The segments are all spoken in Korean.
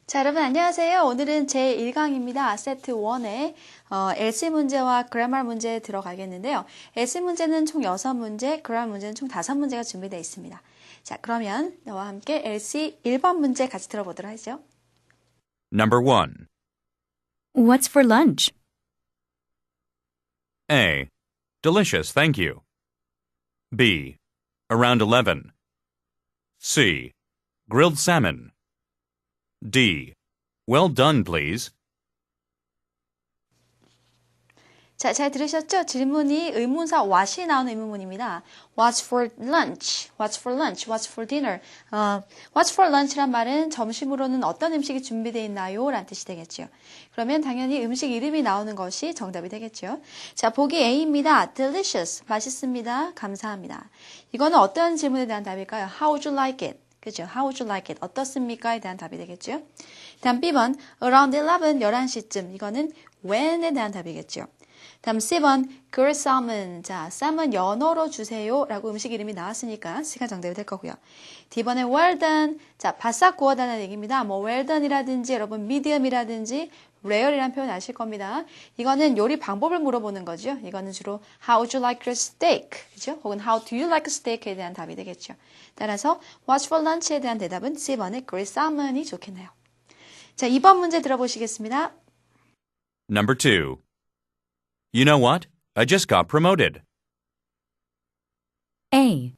자, 여러분 안녕하세요. 오늘은 제1강입니다. 세트 1의 LC 문제와 그래머 문제 들어가겠는데요. LC 문제는 총 6문제, 그래머 문제는 총 5문제가 준비되어 있습니다. 자, 그러면 너와 함께 LC 1번 문제 같이 들어보도록 하죠. Number 1. What's for lunch? A. Delicious, thank you. B. Around 11. C. Grilled salmon. D. Well done, please. 자, 잘 들으셨죠? 질문이 의문사 what이 나오는 의문문입니다. What's for lunch? What's for lunch? What's for dinner? What's for lunch란 말은 점심으로는 어떤 음식이 준비되어 있나요? 라는 뜻이 되겠죠. 그러면 당연히 음식 이름이 나오는 것이 정답이 되겠죠. 자, 보기 A입니다. Delicious. 맛있습니다. 감사합니다. 이거는 어떤 질문에 대한 답일까요? How would you like it? 그죠? How would you like it? 어떻습니까?에 대한 답이 되겠죠. 다음 B번, around 11, 11시쯤. 이거는 when에 대한 답이겠죠. 다음 C번, grilled salmon. 자, salmon 연어로 주세요. 라고 음식 이름이 나왔으니까 C가 정답이 될 거고요. D번에 well done. 자, 바싹 구워달라는 얘기입니다. 뭐 well done이라든지 여러분 medium이라든지 rare이라는 표현 아실 겁니다. 이거는 요리 방법을 물어보는 거죠. 이거는 주로 how would you like your steak? 그죠? 혹은 how do you like steak에 대한 답이 되겠죠. 따라서 what's for lunch에 대한 대답은 C번의 grilled salmon이 좋겠네요. 자, 2번 문제 들어보시겠습니다. Number 2. You know what? I just got promoted. A.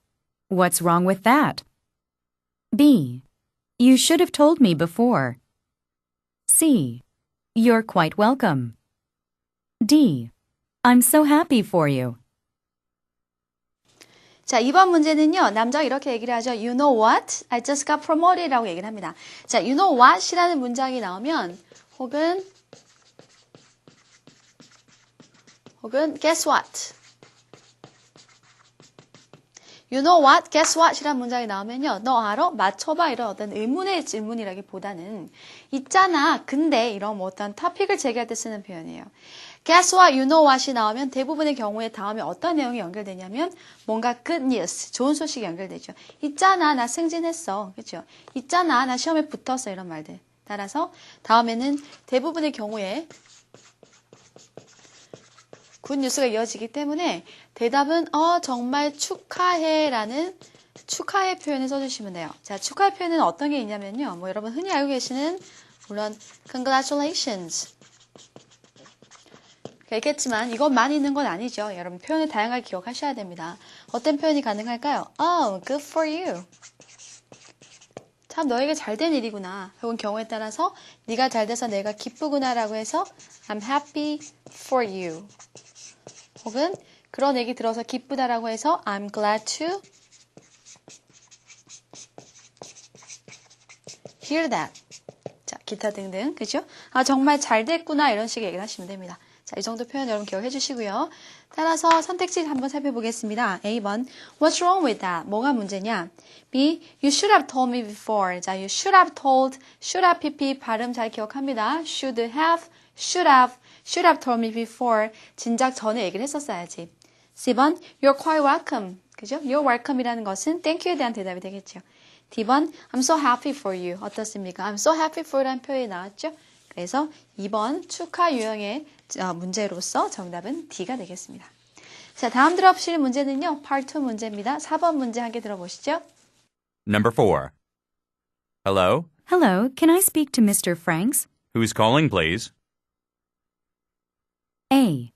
What's wrong with that? B. You should have told me before. C. You're quite welcome. D. I'm so happy for you. 자, 2번 문제는요. 남자가 이렇게 얘기를 하죠. You know what? I just got promoted 라고 얘기를 합니다. 자, you know what? 이라는 문장이 나오면 혹은 guess what? You know what? Guess what? 이라는 문장이 나오면요. 너 알아? 맞춰봐. 이런 어떤 의문의 질문이라기보다는 있잖아. 근데 이런 뭐 어떤 토픽을 제기할 때 쓰는 표현이에요. Guess what? You know what이 나오면 대부분의 경우에 다음에 어떤 내용이 연결되냐면 뭔가 good news, 좋은 소식이 연결되죠. 있잖아. 나 승진했어. 그렇죠? 있잖아. 나 시험에 붙었어. 이런 말들. 따라서 다음에는 대부분의 경우에 굿뉴스가 이어지기 때문에 대답은 정말 축하해라는 축하해 표현을 써주시면 돼요. 자, 축하해 표현은 어떤 게 있냐면요. 뭐 여러분 흔히 알고 계시는 물론 congratulations 있겠지만 이것만 있는 건 아니죠. 여러분 표현을 다양하게 기억하셔야 됩니다. 어떤 표현이 가능할까요? Oh, good for you. 참 너에게 잘된 일이구나. 혹은 경우에 따라서 네가 잘 돼서 내가 기쁘구나라고 해서 I'm happy for you. 혹은 그런 얘기 들어서 기쁘다라고 해서 I'm glad to hear that. 자, 기타 등등. 그죠? 아, 정말 잘 됐구나. 이런 식의 얘기를 하시면 됩니다. 자, 이 정도 표현 여러분 기억해 주시고요. 따라서 선택지 한번 살펴보겠습니다. A번, what's wrong with that? 뭐가 문제냐? B, you should have told me before. 자, you should have told, should have pp 발음 잘 기억합니다. should have told me before. 진작 전에 얘기를 했었어야지. C번, you're quite welcome. 그죠? You're welcome이라는 것은 thank you에 대한 대답이 되겠죠. D번, I'm so happy for you. 어떻습니까? I'm so happy for you라는 표현이 나왔죠? 그래서 2번 축하 유형의 문제로서 정답은 D가 되겠습니다. 자, 다음 들어보실 문제는요. Part 2 문제입니다. 4번 문제 함께 들어보시죠. Number 4. Hello? Hello, can I speak to Mr. Franks? Who's calling, please? A.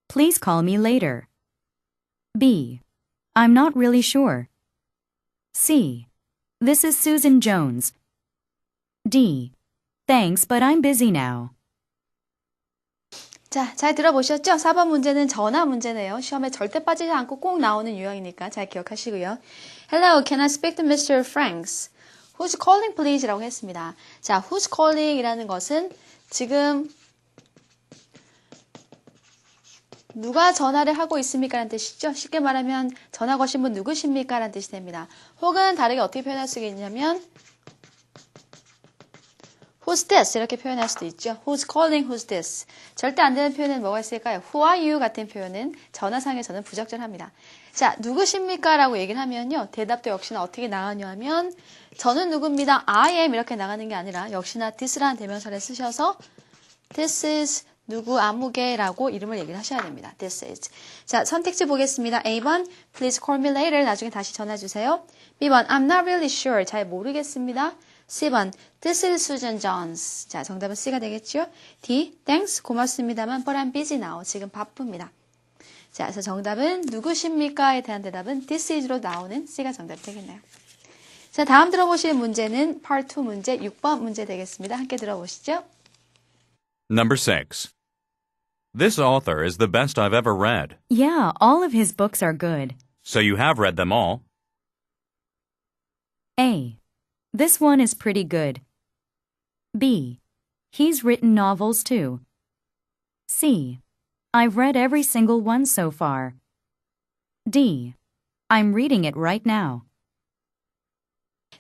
Please call me later. B. I'm not really sure. C. This is Susan Jones. D. Thanks, but I'm busy now. 자, 잘 들어보셨죠? 4번 문제는 전화 문제네요. 시험에 절대 빠지지 않고 꼭 나오는 유형이니까 잘 기억하시고요. Hello, can I speak to Mr. Franks? Who's calling, please? 라고 했습니다. 자, who's calling 이라는 것은 지금 누가 전화를 하고 있습니까? 라는 뜻이죠. 쉽게 말하면 전화 거신 분 누구십니까? 라는 뜻이 됩니다. 혹은 다르게 어떻게 표현할 수 있냐면 Who's this? 이렇게 표현할 수도 있죠. Who's calling? Who's this? 절대 안 되는 표현은 뭐가 있을까요? Who are you? 같은 표현은 전화상에서는 부적절합니다. 자, 누구십니까? 라고 얘기를 하면요. 대답도 역시나 어떻게 나가냐면 저는 누구입니다. I am 이렇게 나가는 게 아니라 역시나 this라는 대명사를 쓰셔서 this is 누구 아무개라고 이름을 얘기를 하셔야 됩니다. This is. 자, 선택지 보겠습니다. A번, please call me later. 나중에 다시 전화 주세요. B번, I'm not really sure. 잘 모르겠습니다. C번, this is Susan Jones. 자, 정답은 C가 되겠죠? D, thanks. 고맙습니다만, but I'm busy now. 지금 바쁩니다. 자, 그래서 정답은 누구십니까에 대한 대답은 this is로 나오는 C가 정답이 되겠네요. 자, 다음 들어보실 문제는 Part 2 문제, 6번 문제 되겠습니다. 함께 들어보시죠. Number 6. This author is the best I've ever read. Yeah, all of his books are good. So you have read them all. A. This one is pretty good. B. He's written novels too. C. I've read every single one so far. D. I'm reading it right now.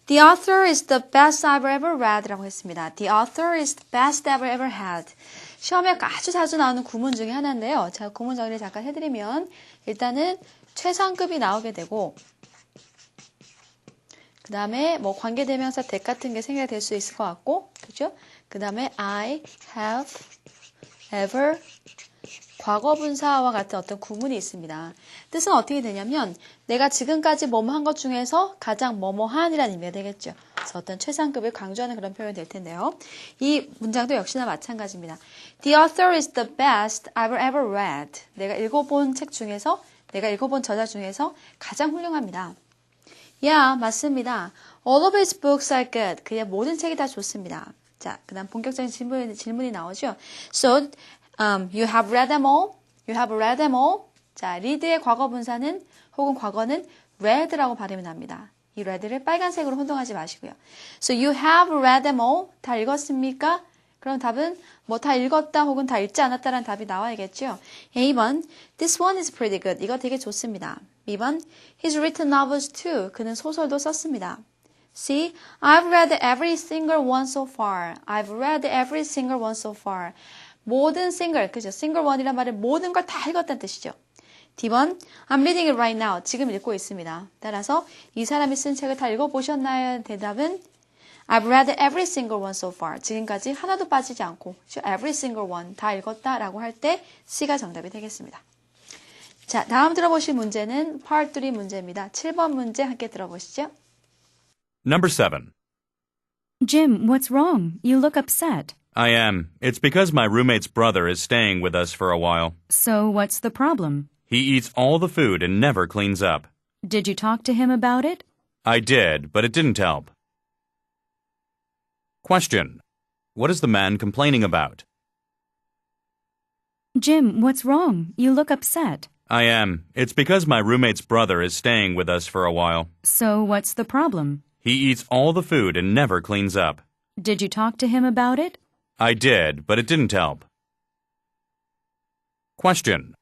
The author is the best I've ever read 라고 했습니다. The author is the best I've ever had. 시험에 아주 자주 나오는 구문 중에 하나인데요. 자, 구문 정리를 잠깐 해드리면 일단은 최상급이 나오게 되고 그 다음에 뭐 관계대명사 that 같은 게 생략 될 수 있을 것 같고 그죠? 그 다음에 I have ever 과거분사와 같은 어떤 구문이 있습니다. 뜻은 어떻게 되냐면 내가 지금까지 뭐뭐 한 것 중에서 가장 뭐뭐한이라는 의미가 되겠죠. 그래서 어떤 최상급을 강조하는 그런 표현이 될 텐데요. 이 문장도 역시나 마찬가지입니다. The author is the best I've ever read. 내가 읽어본 책 중에서 내가 읽어본 저자 중에서 가장 훌륭합니다. Yeah, 맞습니다. All of his books are good. 그의 모든 책이 다 좋습니다. 자, 그 다음 본격적인 질문이 나오죠. So, you have read them all? You have read them all? 자, read의 과거 분사는 혹은 과거는 read라고 발음이 납니다. 이 read를 빨간색으로 혼동하지 마시고요. So you have read them all? 다 읽었습니까? 그럼 답은 뭐 다 읽었다 혹은 다 읽지 않았다라는 답이 나와야겠죠. A번, this one is pretty good. 이거 되게 좋습니다. B번, he's written novels too. 그는 소설도 썼습니다. C, I've read every single one so far. I've read every single one so far. 모든 single, 그죠? single one이란 말은 모든 걸 다 읽었다는 뜻이죠. D번, I'm reading it right now. 지금 읽고 있습니다. 따라서 이 사람이 쓴 책을 다 읽어보셨나요? 대답은 I've read every single one so far. 지금까지 하나도 빠지지 않고 every single one 다 읽었다라고 할 때 C가 정답이 되겠습니다. 자, 다음 들어보실 문제는 Part 3 문제입니다. 7번 문제 함께 들어보시죠. Number 7. Jim, what's wrong? You look upset. I am. It's because my roommate's brother is staying with us for a while. So what's the problem? He eats all the food and never cleans up. Did you talk to him about it? I did, but it didn't help. Question. What is the man complaining about? Jim, what's wrong? You look upset. I am. It's because my roommate's brother is staying with us for a while. So what's the problem? He eats all the food and never cleans up. Did you talk to him about it? I did, but it didn't help. Question.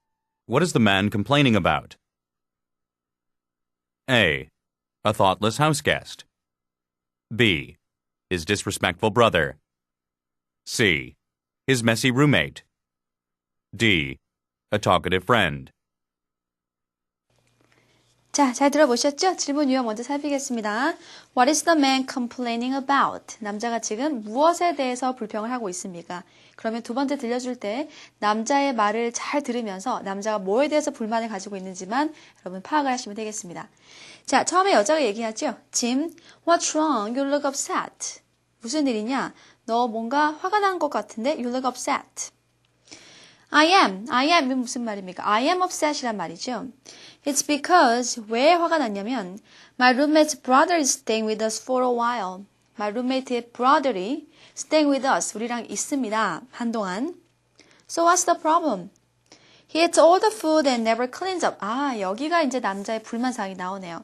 What is the man complaining about? A. A thoughtless houseguest. B. His disrespectful brother. C. His messy roommate. D. A talkative friend. 자, 잘 들어보셨죠? 질문 유형 먼저 살피겠습니다. What is the man complaining about? 남자가 지금 무엇에 대해서 불평을 하고 있습니까? 그러면 두 번째 들려줄 때 남자의 말을 잘 들으면서 남자가 뭐에 대해서 불만을 가지고 있는지만 여러분 파악을 하시면 되겠습니다. 자, 처음에 여자가 얘기하죠. Jim, what's wrong? You look upset. 무슨 일이냐? 너 뭔가 화가 난 것 같은데 you look upset. I am은 무슨 말입니까? I am upset이란 말이죠. It's because 왜 화가 났냐면 my roommate's brother is staying with us for a while. My roommate의 brother이 staying with us, 우리랑 있습니다. 한동안. So what's the problem? He eats all the food and never cleans up. 아, 여기가 이제 남자의 불만사항이 나오네요.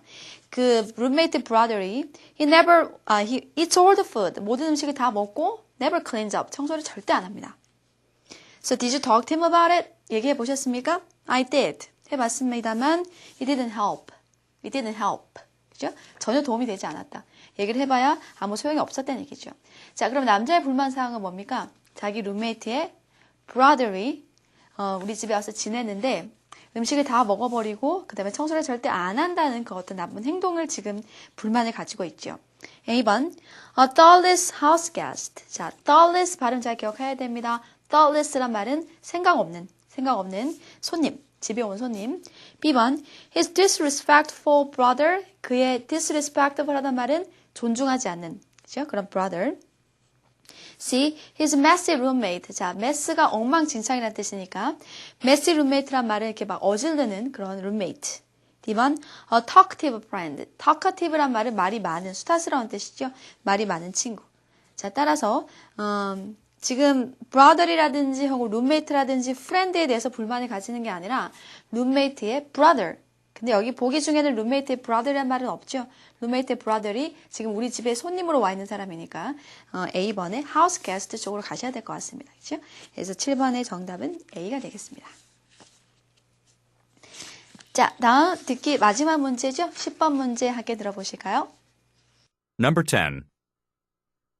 그 roommate brother이 he eats all the food. 모든 음식을 다 먹고 never cleans up. 청소를 절대 안 합니다. So did you talk to him about it? 얘기해 보셨습니까? I did. 해봤습니다만 it didn't help. It didn't help. 그죠? 전혀 도움이 되지 않았다. 얘기를 해봐야 아무 소용이 없었다는 얘기죠. 자, 그럼 남자의 불만사항은 뭡니까? 자기 룸메이트의 brother이 우리 집에 와서 지냈는데 음식을 다 먹어버리고 그 다음에 청소를 절대 안 한다는 그 어떤 나쁜 행동을 지금 불만을 가지고 있죠. A번, a thoughtless house guest. 자, thoughtless 발음 잘 기억해야 됩니다. thoughtless란 말은 생각 없는 손님, 집에 온 손님. B번, his disrespectful brother. 그의 disrespectful 하단 말은 존중하지 않는, 그죠? 그런 brother. C, his messy roommate. 자, mess가 엉망진창이라는 뜻이니까 messy roommate란 말은 이렇게 막 어질르는 그런 roommate. D번, a talkative friend. talkative란 말은 말이 많은, 수다스러운 뜻이죠. 말이 많은 친구. 자, 따라서 지금 brother이라든지 혹은 roommate라든지 friend에 대해서 불만을 가지는 게 아니라 roommate의 brother. 근데 여기 보기 중에는 roommate의 brother이라는 말은 없죠. roommate의 brother이 지금 우리 집에 손님으로 와 있는 사람이니까 A번의 house guest 쪽으로 가셔야 될 것 같습니다. 그렇죠? 그래서 7번의 정답은 A가 되겠습니다. 자, 다음 듣기 마지막 문제죠. 10번 문제 함께 들어보실까요? Number 10.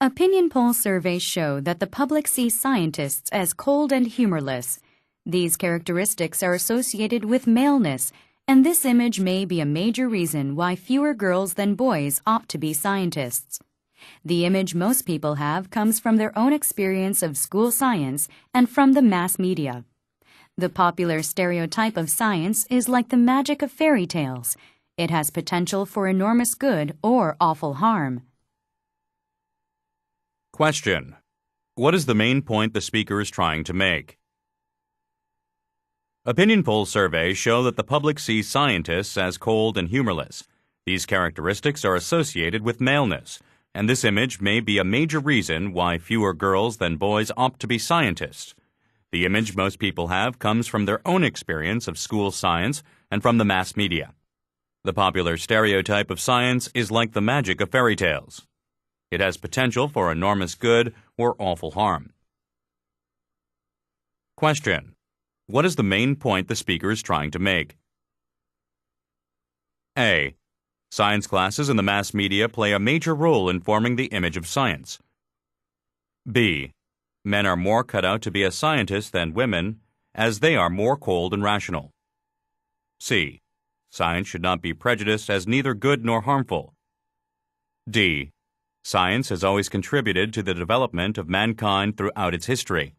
Opinion poll surveys show that the public sees scientists as cold and humorless. These characteristics are associated with maleness, and this image may be a major reason why fewer girls than boys opt to be scientists. The image most people have comes from their own experience of school science and from the mass media. The popular stereotype of science is like the magic of fairy tales. It has potential for enormous good or awful harm. Question. What is the main point the speaker is trying to make? Opinion poll surveys show that the public sees scientists as cold and humorless. These characteristics are associated with maleness, and this image may be a major reason why fewer girls than boys opt to be scientists. The image most people have comes from their own experience of school science and from the mass media. The popular stereotype of science is like the magic of fairy tales. It has potential for enormous good or awful harm. Question. What is the main point the speaker is trying to make? A. Science classes in the mass media play a major role in forming the image of science. B. Men are more cut out to be a scientist than women, as they are more cold and rational. C. Science should not be prejudiced as neither good nor harmful. D. Science has always contributed to the development of mankind throughout its history.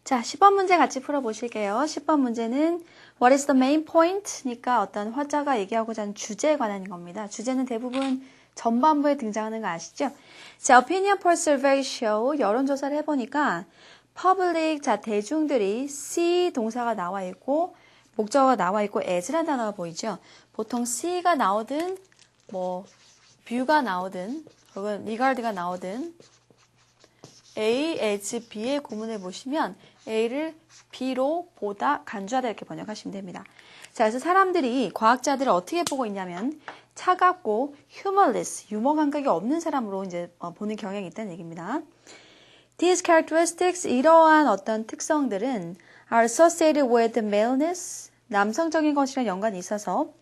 자, 10번 문제 같이 풀어보실게요. 10번 문제는 What is the main point? 니까 어떤 화자가 얘기하고자 하는 주제에 관한 겁니다. 주제는 대부분 전반부에 등장하는 거 아시죠? 자, Opinion Poll Survey Show 여론조사를 해보니까 Public, 자, 대중들이 see 동사가 나와 있고 목적어가 나와 있고 as라는 단어가 보이죠? 보통 see가 나오든 view가 나오든 혹은 regard가 나오든 A, as, B의 구문을 보시면 A를 B로 보다 간주하다 이렇게 번역하시면 됩니다. 자, 그래서 사람들이 과학자들을 어떻게 보고 있냐면 차갑고 humorless, 유머 감각이 없는 사람으로 이제 보는 경향이 있다는 얘기입니다. These characteristics, 이러한 어떤 특성들은 are associated with maleness, 남성적인 것이랑 연관이 있어서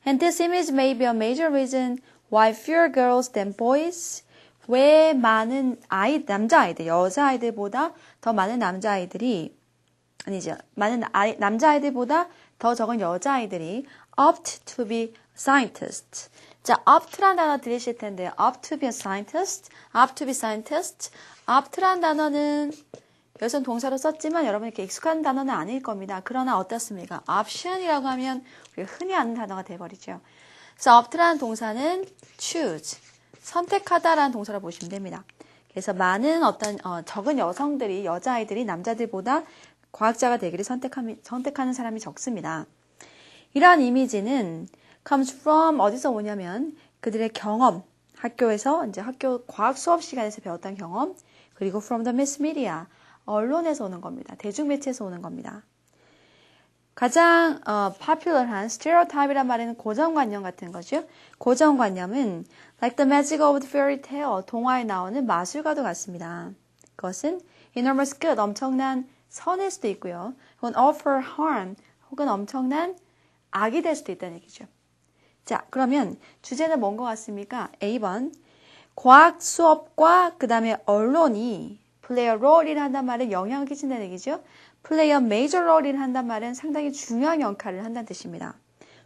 and this image may be a major reason why fewer girls than boys, 왜 많은 남자아이들, 여자아이들보다 더 많은 남자아이들이, 아니죠. 남자아이들보다 더 적은 여자아이들이 opt to be scientists. 자, opt란 단어 들으실 텐데요. opt to be a scientist, opt to be scientist. opt란 단어는 여기서는 동사로 썼지만 여러분 이렇게 익숙한 단어는 아닐 겁니다. 그러나 어떻습니까? option이라고 하면 우리가 흔히 아는 단어가 돼버리죠. 그래서 opt라는 동사는 choose, 선택하다라는 동사로 보시면 됩니다. 그래서 많은 어떤 적은 여성들이, 여자아이들이 남자들보다 과학자가 되기를 선택하는 사람이 적습니다. 이러한 이미지는 comes from 어디서 오냐면 그들의 경험, 학교에서 이제 학교 과학 수업 시간에서 배웠던 경험, 그리고 from the mass media, 언론에서 오는 겁니다. 대중매체에서 오는 겁니다. 가장 popular한 stereotype이란 말에는 고정관념 같은 거죠. 고정관념은 like the magic of the fairy tale, 동화에 나오는 마술과도 같습니다. 그것은 enormous good, 엄청난 선일 수도 있고요. 혹은 awful harm, 혹은 엄청난 악이 될 수도 있다는 얘기죠. 자, 그러면 주제는 뭔 것 같습니까? A번. 과학 수업과 그 다음에 언론이 play a role을 한단 말은 영향을 끼친다는 얘기죠. play a major role을 한단 말은 상당히 중요한 역할을 한다는 뜻입니다.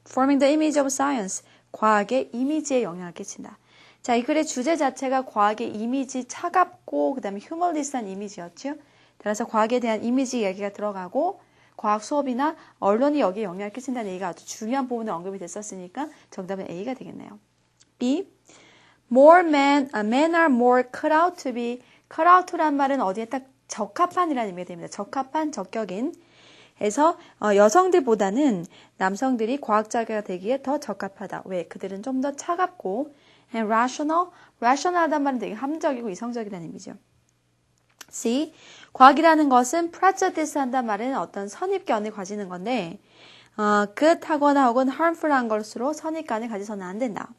forming the image of science. 과학의 이미지에 영향을 끼친다. 자, 이 글의 주제 자체가 과학의 이미지 차갑고 그 다음에 휴머리스한 이미지였죠. 따라서 과학에 대한 이미지 이야기가 들어가고 과학 수업이나 언론이 여기에 영향을 끼친다는 얘기가 아주 중요한 부분에 언급이 됐었으니까 정답은 A가 되겠네요. B. men are more cut out to be. cut out to란 말은 어디에 딱 적합한이라는 의미가 됩니다. 적합한, 적격인. 그래서 여성들보다는 남성들이 과학자가 되기에 더 적합하다. 왜? 그들은 좀 더 차갑고 and rational하단 말은 되게 함정이고 이성적이라는 의미죠. C. 과학이라는 것은 prejudice 한단 말은 어떤 선입견을 가지는 건데 good-하거나 혹은 harmful한 것으로 선입견을 가지서는 안 된다.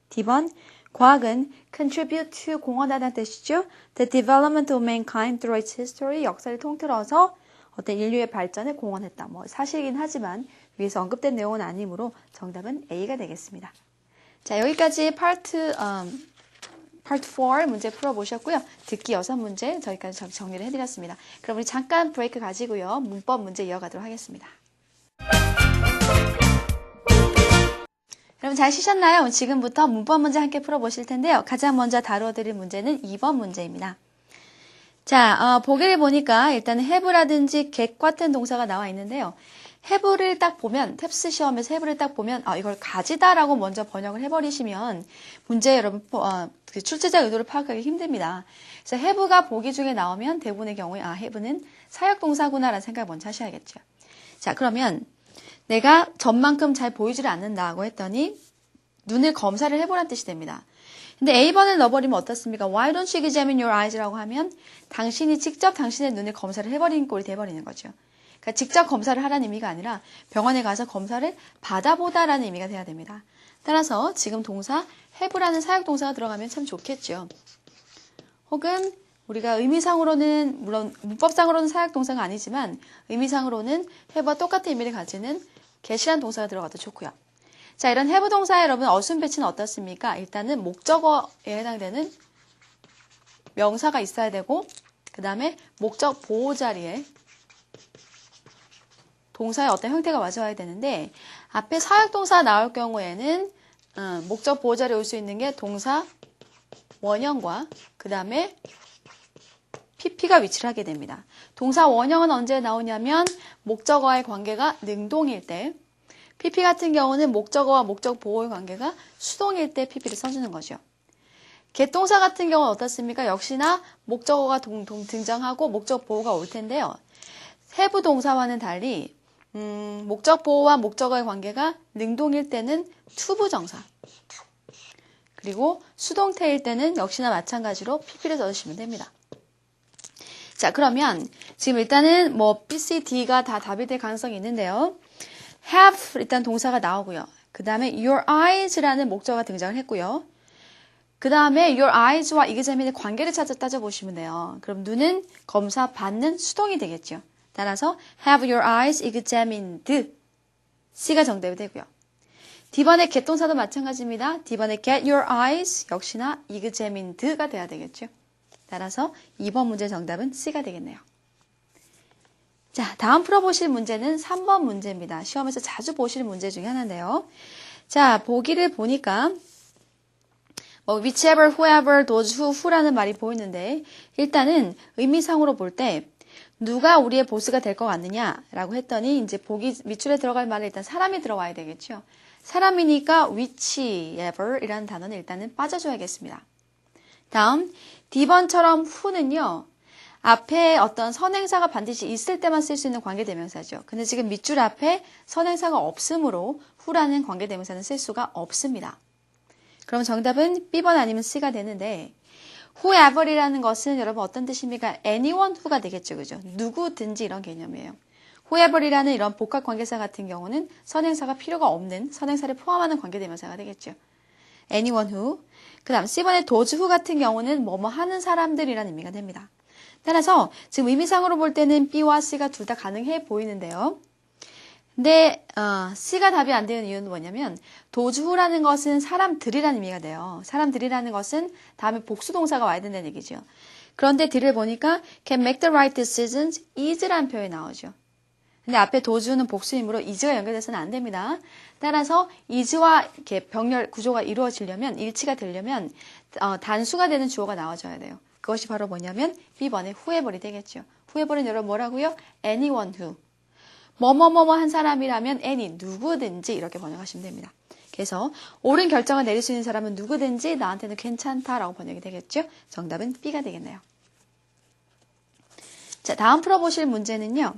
D번. 과학은 contribute to 공헌하다는 뜻이죠. The development of mankind through its history. 역사를 통틀어서 어떤 인류의 발전에 공헌했다. 뭐 사실이긴 하지만 위에서 언급된 내용은 아니므로 정답은 A가 되겠습니다. 자, 여기까지 파트 4 문제 풀어보셨고요. 듣기 6문제 저희까지 정리를 해드렸습니다. 그럼 우리 잠깐 브레이크 가지고요. 문법 문제 이어가도록 하겠습니다. 여러분 잘 쉬셨나요? 지금부터 문법 문제 함께 풀어보실 텐데요. 가장 먼저 다뤄드릴 문제는 2번 문제입니다. 자, 보기를 보니까 일단 have라든지 get 같은 동사가 나와 있는데요. have를 딱 보면, 탭스 시험에서 have를 딱 보면, 이걸 가지다라고 먼저 번역을 해버리시면 문제 여러분, 그 출제자 의도를 파악하기 힘듭니다. 그래서 have가 보기 중에 나오면 대부분의 경우에, have는 사역동사구나라는 생각을 먼저 하셔야겠죠. 자, 그러면 내가 전만큼 잘 보이지를 않는다고 했더니 눈을 검사를 해보라는 뜻이 됩니다. 근데 A번을 넣어버리면 어떻습니까? Why don't you examine your eyes라고 하면 당신이 직접 당신의 눈을 검사를 해버리는 꼴이 돼버리는 거죠. 그러니까 직접 검사를 하라는 의미가 아니라 병원에 가서 검사를 받아보다라는 의미가 돼야 됩니다. 따라서 지금 동사 have라는 사역동사가 들어가면 참 좋겠죠. 혹은 우리가 의미상으로는 물론 문법상으로는 사역동사가 아니지만 의미상으로는 have와 똑같은 의미를 가지는 get이라는 동사가 들어가도 좋고요. 자, 이런 have 동사의 여러분 어순 배치는 어떻습니까? 일단은 목적어에 해당되는 명사가 있어야 되고 그 다음에 목적 보호 자리에 동사의 어떤 형태가 와줘야 되는데 앞에 사역동사 나올 경우에는 목적 보호 자리에 올 수 있는 게 동사 원형과 그 다음에 PP가 위치를 하게 됩니다. 동사 원형은 언제 나오냐면 목적어와의 관계가 능동일 때 PP 같은 경우는 목적어와 목적 보호의 관계가 수동일 때 PP를 써주는 거죠. get 동사 같은 경우는 어떻습니까? 역시나 목적어가 등장하고 목적 보호가 올 텐데요. have 동사와는 달리 목적 보호와 목적어의 관계가 능동일 때는 투부정사 그리고 수동태일 때는 역시나 마찬가지로 PP를 써주시면 됩니다. 자, 그러면 지금 일단은 B, C, D가 다 답이 될 가능성이 있는데요. have 일단 동사가 나오고요. 그 다음에 your eyes라는 목적어가 등장을 했고요. 그 다음에 your eyes와 examine의 관계를 따져보시면 돼요. 그럼 눈은 검사 받는 수동이 되겠죠. 따라서 have your eyes examined C가 정답이 되고요. D번의 get 동사도 마찬가지입니다. D번의 get your eyes 역시나 examined가 돼야 되겠죠. 따라서 2번 문제 정답은 C가 되겠네요. 자, 다음 풀어보실 문제는 3번 문제입니다. 시험에서 자주 보실 문제 중에 하나인데요. 자, 보기를 보니까 whichever, whoever, those who라는 말이 보이는데 일단은 의미상으로 볼 때 누가 우리의 보스가 될 것 같느냐라고 했더니 이제 보기 밑줄에 들어갈 말에 일단 사람이 들어와야 되겠죠. 사람이니까 whichever 이라는 단어는 일단은 빠져줘야겠습니다. 다음 D번처럼 who는요. 앞에 어떤 선행사가 반드시 있을 때만 쓸 수 있는 관계대명사죠. 근데 지금 밑줄 앞에 선행사가 없으므로 who라는 관계대명사는 쓸 수가 없습니다. 그럼 정답은 B번 아니면 C가 되는데 whoever이라는 것은 여러분 어떤 뜻입니까? anyone who가 되겠죠. 그죠? 누구든지 이런 개념이에요. whoever이라는 이런 복합관계사 같은 경우는 선행사가 필요가 없는 선행사를 포함하는 관계대명사가 되겠죠. anyone who. 그 다음 C번의 those who 같은 경우는 뭐뭐 하는 사람들이라는 의미가 됩니다. 따라서 지금 의미상으로 볼 때는 B와 C가 둘 다 가능해 보이는데요. 근데 C가 답이 안 되는 이유는 뭐냐면 도주라는 것은 사람들이라는 의미가 돼요. 사람들이라는 것은 다음에 복수동사가 와야 된다는 얘기죠. 그런데 D를 보니까 can make the right decisions is라는 표현이 나오죠. 근데 앞에 도주는 복수이므로 is가 연결돼서는 안 됩니다. 따라서 is와 이렇게 병렬 구조가 이루어지려면 일치가 되려면 단수가 되는 주어가 나와줘야 돼요. 그것이 바로 뭐냐면 B번의 whoever이 되겠죠. whoever는 여러분 뭐라고요? anyone who. 뭐뭐뭐뭐 한 사람이라면 any, 누구든지 이렇게 번역하시면 됩니다. 그래서 옳은 결정을 내릴 수 있는 사람은 누구든지 나한테는 괜찮다라고 번역이 되겠죠. 정답은 B가 되겠네요. 자, 다음 풀어보실 문제는요.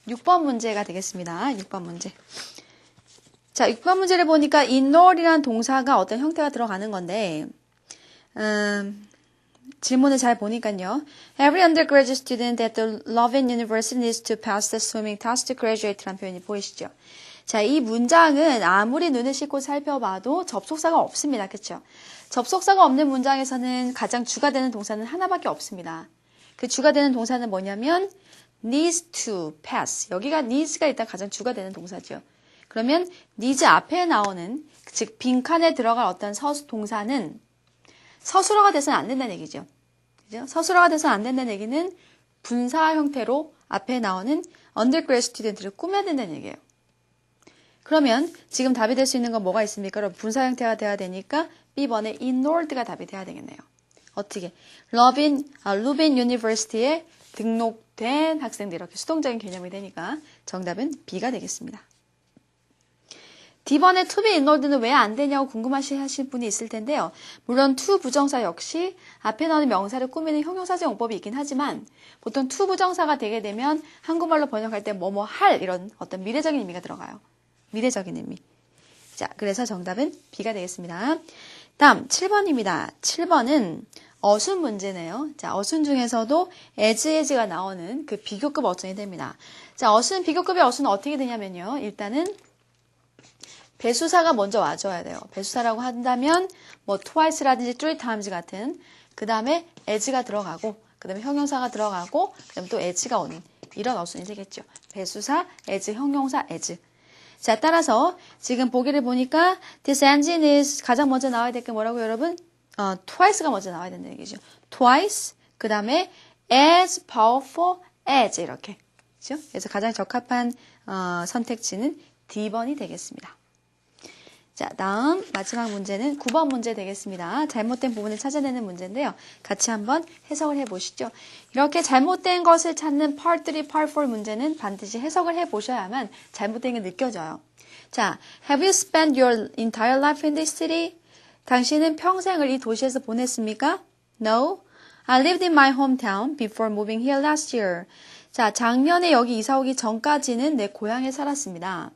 6번 문제가 되겠습니다. 6번 문제. 자, 6번 문제를 보니까 enroll이라는 동사가 어떤 형태가 들어가는 건데 질문을 잘 보니까요. Every undergraduate student at the Leuven University needs to pass the swimming test to graduate라는 표현이 보이시죠? 자, 이 문장은 아무리 눈을 씻고 살펴봐도 접속사가 없습니다. 그렇죠? 접속사가 없는 문장에서는 가장 주가 되는 동사는 하나밖에 없습니다. 그 주가 되는 동사는 뭐냐면 needs to pass. 여기가 needs가 일단 가장 주가 되는 동사죠. 그러면 needs 앞에 나오는 즉 빈칸에 들어갈 어떤 동사는 서술어가 돼서는 안 된다는 얘기죠. 그죠? 서술어가 돼서는 안 된다는 얘기는 분사 형태로 앞에 나오는 undergrad student를 꾸며야 된다는 얘기예요. 그러면 지금 답이 될 수 있는 건 뭐가 있습니까? 그럼 분사 형태가 돼야 되니까 B번에 enrolled가 답이 돼야 되겠네요. 어떻게? 루빈 유니버시티에 등록된 학생들 이렇게 수동적인 개념이 되니까 정답은 B가 되겠습니다. D번에 to be enrolled는 왜 안 되냐고 궁금하실 분이 있을 텐데요. 물론 to 부정사 역시 앞에 나오는 명사를 꾸미는 형용사적 용법이 있긴 하지만 보통 to 부정사가 되게 되면 한국말로 번역할 때 뭐뭐 할 이런 어떤 미래적인 의미가 들어가요. 미래적인 의미. 자, 그래서 정답은 B가 되겠습니다. 다음 7번입니다. 7번은 어순 문제네요. 자, 어순 중에서도 as가 나오는 그 비교급 어순이 됩니다. 자, 비교급의 어순은 어떻게 되냐면요. 일단은 배수사가 먼저 와줘야 돼요. 배수사라고 한다면 뭐 twice라든지 three times 같은 그 다음에 as가 들어가고 그 다음에 형용사가 들어가고 그 다음에 또 as가 오는 이런 어순이 되겠죠. 배수사, as, 형용사, as. 자, 따라서 지금 보기를 보니까 this engine is 가장 먼저 나와야 될 게 뭐라고 여러분? twice가 먼저 나와야 된다는 얘기죠. twice, 그 다음에 as powerful as 이렇게. 그렇죠? 그래서 가장 적합한 선택지는 D번이 되겠습니다. 자, 다음 마지막 문제는 9번 문제 되겠습니다. 잘못된 부분을 찾아내는 문제인데요. 같이 한번 해석을 해보시죠. 이렇게 잘못된 것을 찾는 Part 3, Part 4 문제는 반드시 해석을 해보셔야만 잘못된 게 느껴져요. 자, Have you spent your entire life in this city? 당신은 평생을 이 도시에서 보냈습니까? No. I lived in my hometown before moving here last year. 자, 작년에 여기 이사 오기 전까지는 내 고향에 살았습니다.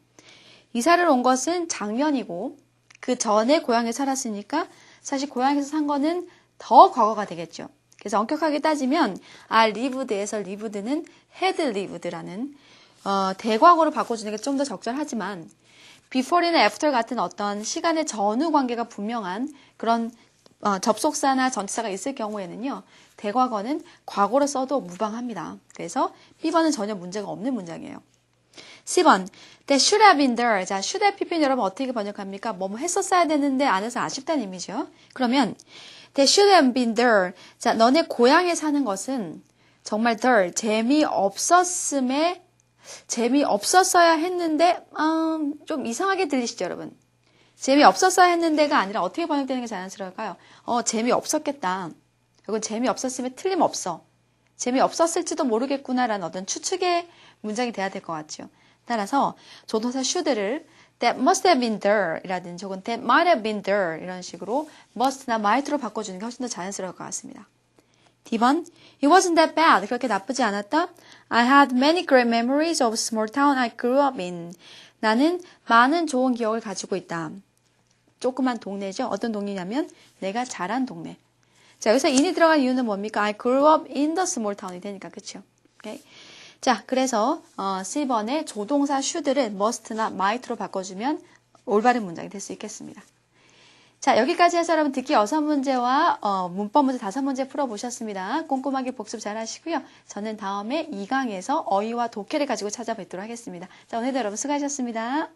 이사를 온 것은 작년이고 그 전에 고향에 살았으니까 사실 고향에서 산 거는 더 과거가 되겠죠. 그래서 엄격하게 따지면 I lived에서 lived는 had lived라는 대과거로 바꿔주는 게 좀 더 적절하지만 before이나 after 같은 어떤 시간의 전후 관계가 분명한 그런 접속사나 전치사가 있을 경우에는요. 대과거는 과거로 써도 무방합니다. 그래서 B번은 전혀 문제가 없는 문장이에요. 10번. That should have been there. 자, should have been 여러분 어떻게 번역합니까? 뭐뭐 했었어야 되는데 안 해서 아쉽다는 의미죠. 그러면 That should have been there. 자, 너네 고향에 사는 것은 정말 there. 재미없었어야 했는데 좀 이상하게 들리시죠, 여러분? 재미없었어야 했는데가 아니라 어떻게 번역되는 게 자연스러울까요? 재미없었겠다. 이건 재미없었으면 틀림없어. 재미없었을지도 모르겠구나라는 어떤 추측의 문장이 돼야 될 것 같죠. 따라서 조동사 should를 that must have been there 이라든지 혹은 that might have been there 이런 식으로 must나 might로 바꿔주는 게 훨씬 더 자연스러울 것 같습니다. D번, it wasn't that bad. 그렇게 나쁘지 않았다. I had many great memories of small town I grew up in. 나는 많은 좋은 기억을 가지고 있다. 조그만 동네죠. 어떤 동네냐면 내가 자란 동네. 자, 여기서 in이 들어간 이유는 뭡니까? I grew up in the small town이 되니까, 그쵸? 오케이. 자, 그래서 C번의 조동사 should를 must나 might로 바꿔주면 올바른 문장이 될 수 있겠습니다. 자, 여기까지 해서 여러분 듣기 6문제와 문법 문제 5문제 풀어보셨습니다. 꼼꼼하게 복습 잘 하시고요. 저는 다음에 2강에서 어휘와 독해를 가지고 찾아뵙도록 하겠습니다. 자, 오늘도 여러분 수고하셨습니다.